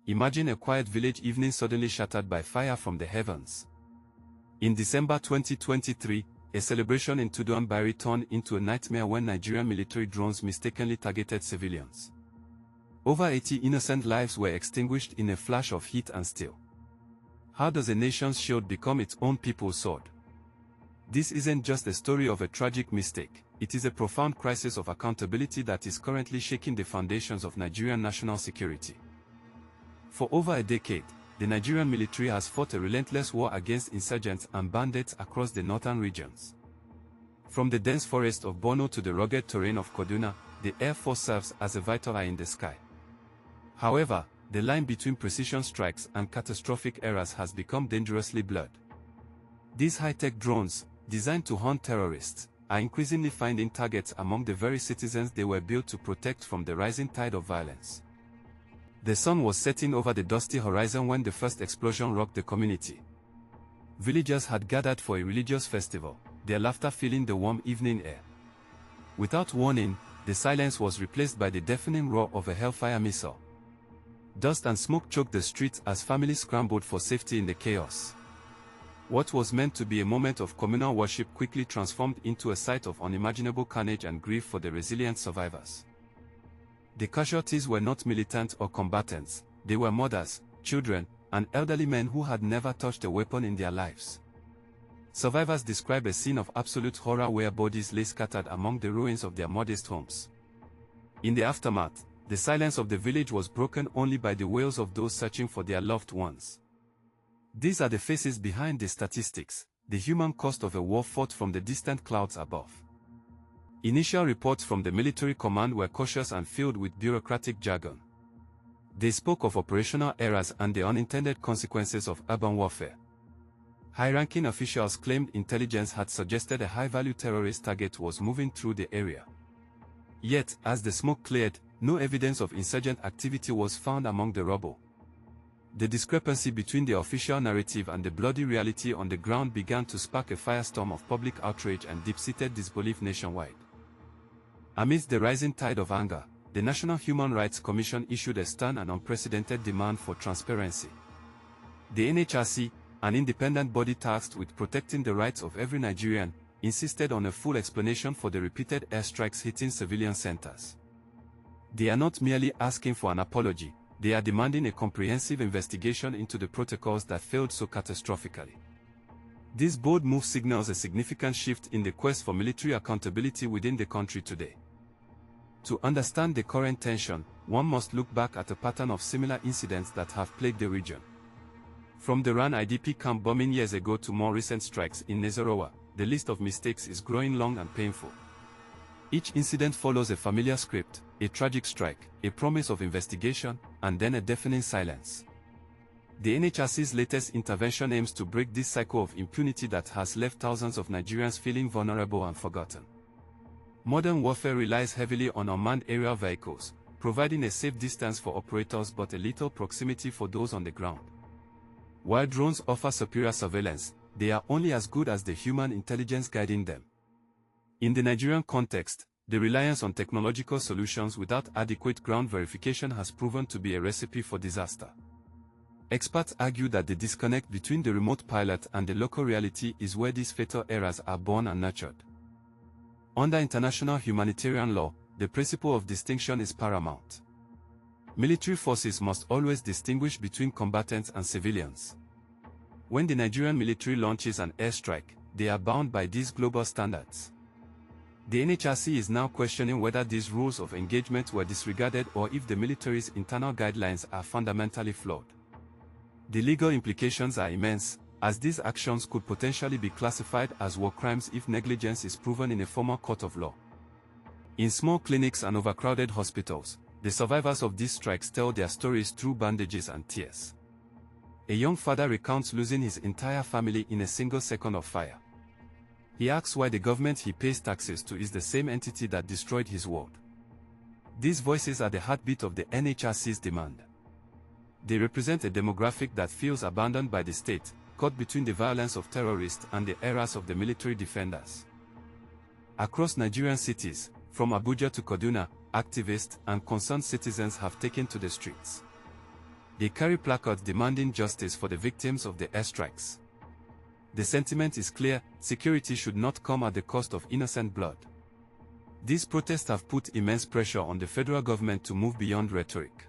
Imagine a quiet village evening suddenly shattered by fire from the heavens. In December 2023, a celebration in Tudun Biri turned into a nightmare when Nigerian military drones mistakenly targeted civilians. Over 80 innocent lives were extinguished in a flash of heat and steel. How does a nation's shield become its own people's sword? This isn't just a story of a tragic mistake, it is a profound crisis of accountability that is currently shaking the foundations of Nigerian national security. For over a decade, the Nigerian military has fought a relentless war against insurgents and bandits across the northern regions. From the dense forest of Borno to the rugged terrain of Kaduna, the Air Force serves as a vital eye in the sky. However, the line between precision strikes and catastrophic errors has become dangerously blurred. These high-tech drones, designed to hunt terrorists, are increasingly finding targets among the very citizens they were built to protect from the rising tide of violence. The sun was setting over the dusty horizon when the first explosion rocked the community. Villagers had gathered for a religious festival, their laughter filling the warm evening air. Without warning, the silence was replaced by the deafening roar of a Hellfire missile. Dust and smoke choked the streets as families scrambled for safety in the chaos. What was meant to be a moment of communal worship quickly transformed into a sight of unimaginable carnage and grief for the resilient survivors. The casualties were not militant or combatants, they were mothers, children, and elderly men who had never touched a weapon in their lives. Survivors describe a scene of absolute horror where bodies lay scattered among the ruins of their modest homes. In the aftermath, the silence of the village was broken only by the wails of those searching for their loved ones. These are the faces behind the statistics, the human cost of a war fought from the distant clouds above. Initial reports from the military command were cautious and filled with bureaucratic jargon. They spoke of operational errors and the unintended consequences of urban warfare. High-ranking officials claimed intelligence had suggested a high-value terrorist target was moving through the area. Yet, as the smoke cleared, no evidence of insurgent activity was found among the rubble. The discrepancy between the official narrative and the bloody reality on the ground began to spark a firestorm of public outrage and deep-seated disbelief nationwide. Amidst the rising tide of anger, the National Human Rights Commission issued a stern and unprecedented demand for transparency. The NHRC, an independent body tasked with protecting the rights of every Nigerian, insisted on a full explanation for the repeated airstrikes hitting civilian centers. They are not merely asking for an apology, they are demanding a comprehensive investigation into the protocols that failed so catastrophically. This bold move signals a significant shift in the quest for military accountability within the country today. To understand the current tension, one must look back at a pattern of similar incidents that have plagued the region. From the Ran IDP camp bombing years ago to more recent strikes in Nasarawa, the list of mistakes is growing long and painful. Each incident follows a familiar script, a tragic strike, a promise of investigation, and then a deafening silence. The NHRC's latest intervention aims to break this cycle of impunity that has left thousands of Nigerians feeling vulnerable and forgotten. Modern warfare relies heavily on unmanned aerial vehicles, providing a safe distance for operators but a little proximity for those on the ground. While drones offer superior surveillance, they are only as good as the human intelligence guiding them. In the Nigerian context, the reliance on technological solutions without adequate ground verification has proven to be a recipe for disaster. Experts argue that the disconnect between the remote pilot and the local reality is where these fatal errors are born and nurtured. Under international humanitarian law, the principle of distinction is paramount. Military forces must always distinguish between combatants and civilians. When the Nigerian military launches an airstrike, they are bound by these global standards. The NHRC is now questioning whether these rules of engagement were disregarded or if the military's internal guidelines are fundamentally flawed. The legal implications are immense, as these actions could potentially be classified as war crimes if negligence is proven in a formal court of law. In small clinics and overcrowded hospitals, the survivors of these strikes tell their stories through bandages and tears. A young father recounts losing his entire family in a single second of fire. He asks why the government he pays taxes to is the same entity that destroyed his world. These voices are the heartbeat of the NHRC's demand. They represent a demographic that feels abandoned by the state, caught between the violence of terrorists and the errors of the military defenders. Across Nigerian cities, from Abuja to Kaduna, activists and concerned citizens have taken to the streets. They carry placards demanding justice for the victims of the airstrikes. The sentiment is clear: security should not come at the cost of innocent blood. These protests have put immense pressure on the federal government to move beyond rhetoric.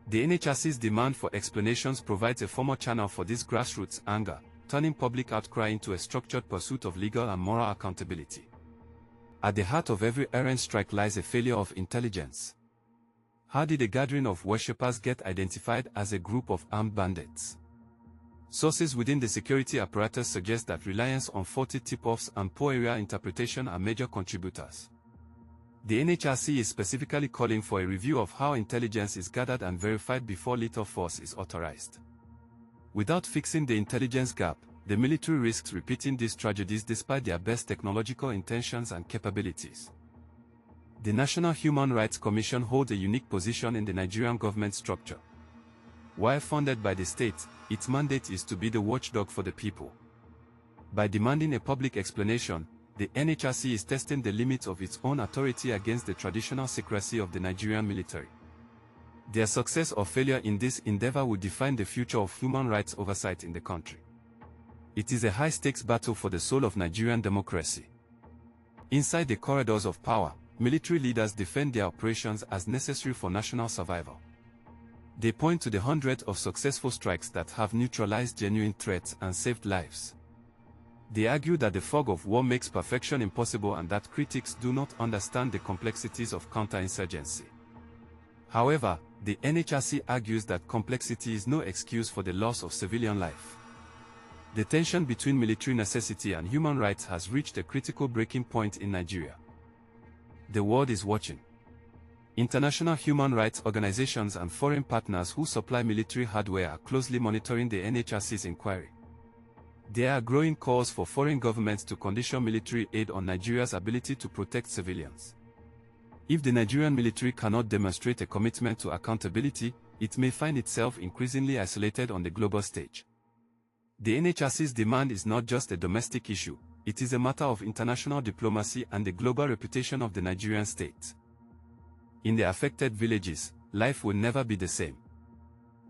The NHRC's demand for explanations provides a formal channel for this grassroots anger, turning public outcry into a structured pursuit of legal and moral accountability. At the heart of every errant strike lies a failure of intelligence. How did a gathering of worshippers get identified as a group of armed bandits? Sources within the security apparatus suggest that reliance on faulty tip-offs and poor area interpretation are major contributors. The NHRC is specifically calling for a review of how intelligence is gathered and verified before lethal force is authorized. Without fixing the intelligence gap, the military risks repeating these tragedies despite their best technological intentions and capabilities. The National Human Rights Commission holds a unique position in the Nigerian government structure. While funded by the state, its mandate is to be the watchdog for the people. By demanding a public explanation, the NHRC is testing the limits of its own authority against the traditional secrecy of the Nigerian military. Their success or failure in this endeavor will define the future of human rights oversight in the country. It is a high-stakes battle for the soul of Nigerian democracy. Inside the corridors of power, military leaders defend their operations as necessary for national survival. They point to the hundreds of successful strikes that have neutralized genuine threats and saved lives. They argue that the fog of war makes perfection impossible and that critics do not understand the complexities of counterinsurgency. However, the NHRC argues that complexity is no excuse for the loss of civilian life. The tension between military necessity and human rights has reached a critical breaking point in Nigeria. The world is watching. International human rights organizations and foreign partners who supply military hardware are closely monitoring the NHRC's inquiry. There are growing calls for foreign governments to condition military aid on Nigeria's ability to protect civilians. If the Nigerian military cannot demonstrate a commitment to accountability, it may find itself increasingly isolated on the global stage. The NHRC's demand is not just a domestic issue, it is a matter of international diplomacy and the global reputation of the Nigerian state. In the affected villages, life will never be the same.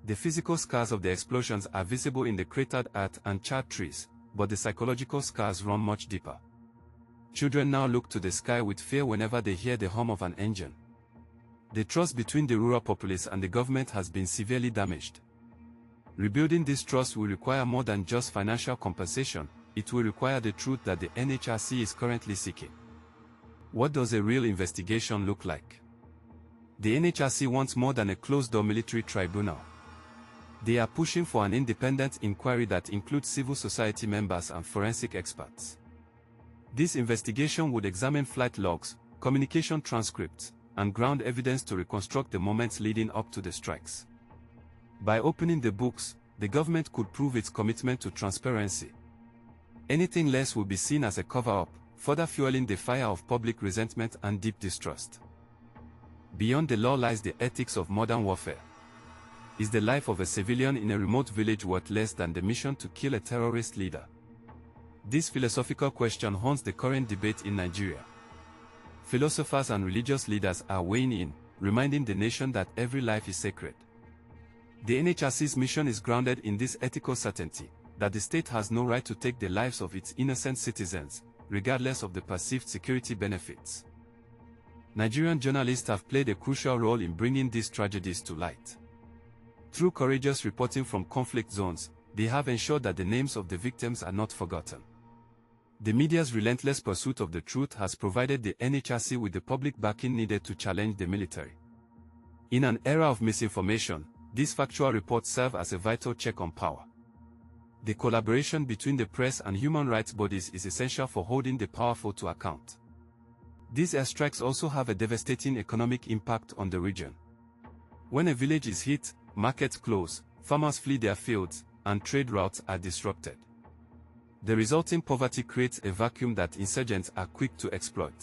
The physical scars of the explosions are visible in the cratered earth and charred trees, but the psychological scars run much deeper. Children now look to the sky with fear whenever they hear the hum of an engine. The trust between the rural populace and the government has been severely damaged. Rebuilding this trust will require more than just financial compensation, it will require the truth that the NHRC is currently seeking. What does a real investigation look like? The NHRC wants more than a closed-door military tribunal. They are pushing for an independent inquiry that includes civil society members and forensic experts. This investigation would examine flight logs, communication transcripts, and ground evidence to reconstruct the moments leading up to the strikes. By opening the books, the government could prove its commitment to transparency. Anything less will be seen as a cover-up, further fueling the fire of public resentment and deep distrust. Beyond the law lies the ethics of modern warfare. Is the life of a civilian in a remote village worth less than the mission to kill a terrorist leader? This philosophical question haunts the current debate in Nigeria. Philosophers and religious leaders are weighing in, reminding the nation that every life is sacred. The NHRC's mission is grounded in this ethical certainty, that the state has no right to take the lives of its innocent citizens, regardless of the perceived security benefits. Nigerian journalists have played a crucial role in bringing these tragedies to light. Through courageous reporting from conflict zones, they have ensured that the names of the victims are not forgotten. The media's relentless pursuit of the truth has provided the NHRC with the public backing needed to challenge the military. In an era of misinformation, these factual reports serve as a vital check on power. The collaboration between the press and human rights bodies is essential for holding the powerful to account. These airstrikes also have a devastating economic impact on the region. When a village is hit, markets close, farmers flee their fields, and trade routes are disrupted. The resulting poverty creates a vacuum that insurgents are quick to exploit.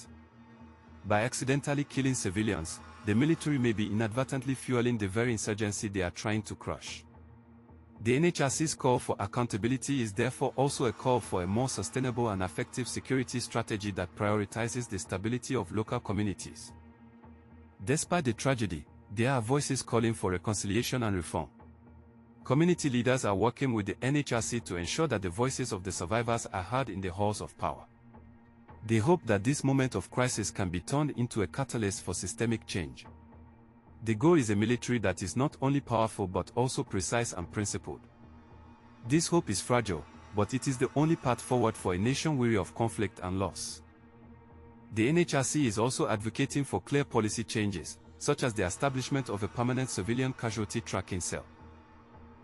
By accidentally killing civilians, the military may be inadvertently fueling the very insurgency they are trying to crush. The NHRC's call for accountability is therefore also a call for a more sustainable and effective security strategy that prioritizes the stability of local communities. Despite the tragedy, there are voices calling for reconciliation and reform. Community leaders are working with the NHRC to ensure that the voices of the survivors are heard in the halls of power. They hope that this moment of crisis can be turned into a catalyst for systemic change. The goal is a military that is not only powerful but also precise and principled. This hope is fragile, but it is the only path forward for a nation weary of conflict and loss. The NHRC is also advocating for clear policy changes, such as the establishment of a permanent civilian casualty tracking cell.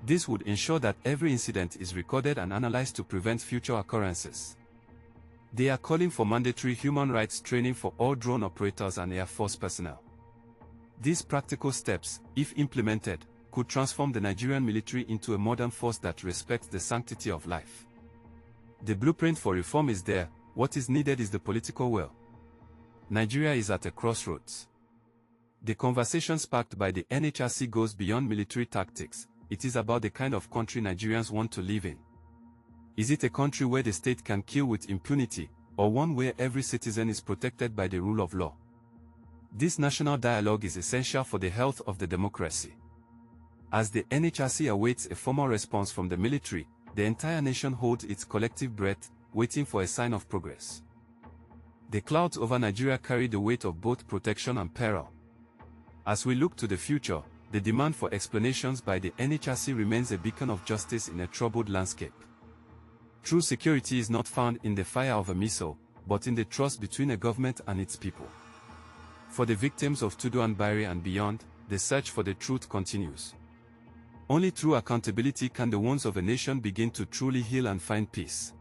This would ensure that every incident is recorded and analyzed to prevent future occurrences. They are calling for mandatory human rights training for all drone operators and Air Force personnel. These practical steps, if implemented, could transform the Nigerian military into a modern force that respects the sanctity of life. The blueprint for reform is there. What is needed is the political will. Nigeria is at a crossroads. The conversation sparked by the NHRC goes beyond military tactics. It is about the kind of country Nigerians want to live in. Is it a country where the state can kill with impunity, or one where every citizen is protected by the rule of law? This national dialogue is essential for the health of the democracy. As the NHRC awaits a formal response from the military, the entire nation holds its collective breath, waiting for a sign of progress. The clouds over Nigeria carry the weight of both protection and peril. As we look to the future, the demand for explanations by the NHRC remains a beacon of justice in a troubled landscape. True security is not found in the fire of a missile, but in the trust between a government and its people. For the victims of Tudun Biri and beyond, the search for the truth continues. Only through accountability can the wounds of a nation begin to truly heal and find peace.